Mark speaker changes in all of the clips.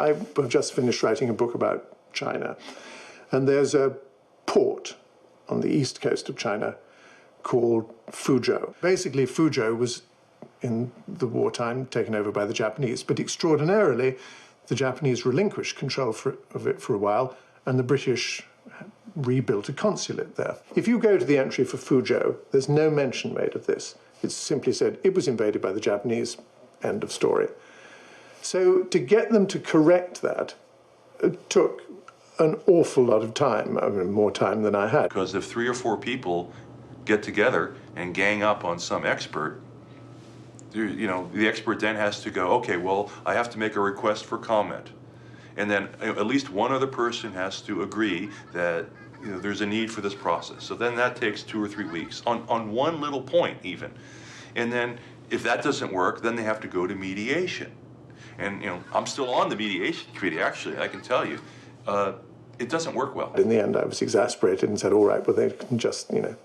Speaker 1: I've just finished writing a book about China, and there's a port on the east coast of China called Fuzhou. Basically, Fuzhou was, in the wartime, taken over by the Japanese, but extraordinarily, the Japanese relinquished control of it for a while, and the British rebuilt a consulate there. If you go to the entry for Fuzhou, there's no mention made of this. It's simply said it was invaded by the Japanese, end of story. So to get them to correct that, it took an awful lot of time, I mean, more time than I had.
Speaker 2: Because if 3 or 4 people get together and gang up on some expert, you know, the expert then has to go, okay, well, I have to make a request for comment. And then at least one other person has to agree that, you know, there's a need for this process. So then that takes 2 or 3 weeks on one little point even. And then if that doesn't work, then they have to go to mediation. And, you know, I'm still on the mediation committee, actually, I can tell you. It doesn't work well.
Speaker 1: In the end, I was exasperated and said, all right, well, they can just, you know,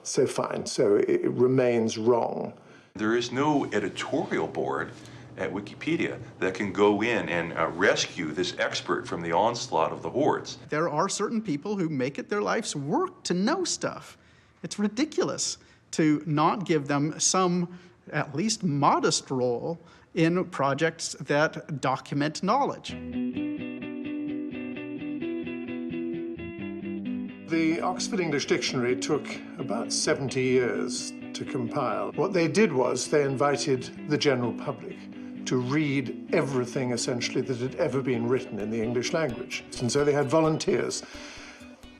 Speaker 1: so fine. So it remains wrong.
Speaker 2: There is no editorial board at Wikipedia that can go in and rescue this expert from the onslaught of the hordes.
Speaker 3: There are certain people who make it their life's work to know stuff. It's ridiculous to not give them some, at least modest role in projects that document knowledge.
Speaker 1: The Oxford English Dictionary took about 70 years to compile. What they did was they invited the general public to read everything, essentially, that had ever been written in the English language. And so they had volunteers,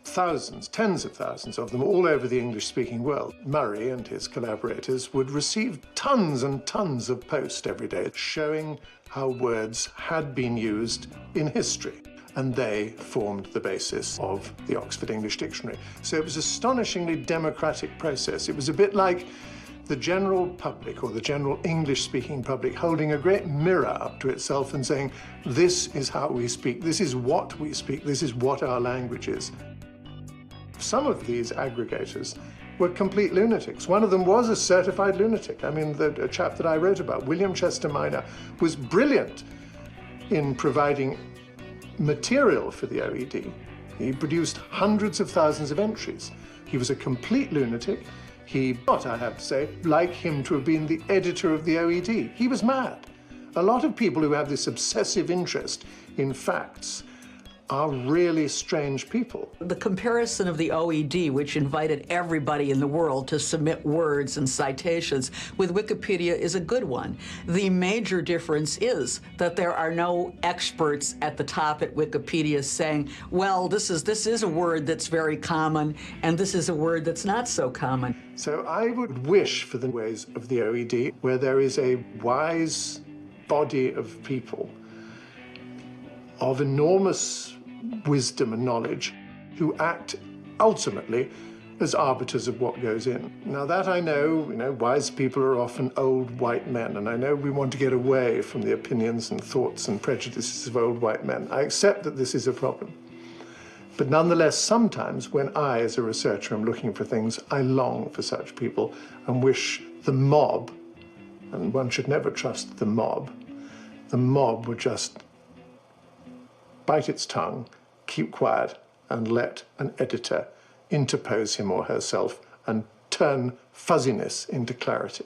Speaker 1: thousands, tens of thousands of them, all over the English-speaking world. Murray and his collaborators would receive tons and tons of post every day showing how words had been used in history. And they formed the basis of the Oxford English Dictionary. So it was an astonishingly democratic process. It was a bit like the general public, or the general English-speaking public, holding a great mirror up to itself and saying, this is how we speak, this is what we speak, this is what our language is. Some of these aggregators were complete lunatics. One of them was a certified lunatic. I mean, a chap that I wrote about, William Chester Minor, was brilliant in providing material for the OED. He produced hundreds of thousands of entries. He was a complete lunatic. He, what I have to say, like him to have been the editor of the OED. He was mad. A lot of people who have this obsessive interest in facts are really strange people.
Speaker 4: The comparison of the OED, which invited everybody in the world to submit words and citations, with Wikipedia is a good one. The major difference is that there are no experts at the top at Wikipedia saying, well, this is a word that's very common, and this is a word that's not so common.
Speaker 1: So I would wish for the ways of the OED, where there is a wise body of people of enormous wisdom and knowledge who act ultimately as arbiters of what goes in. Now that I know, wise people are often old white men, and I know we want to get away from the opinions and thoughts and prejudices of old white men. I accept that this is a problem. But nonetheless, sometimes when I, as a researcher, am looking for things, I long for such people and wish the mob, and one should never trust the mob would just bite its tongue, keep quiet, and let an editor interpose him or herself and turn fuzziness into clarity.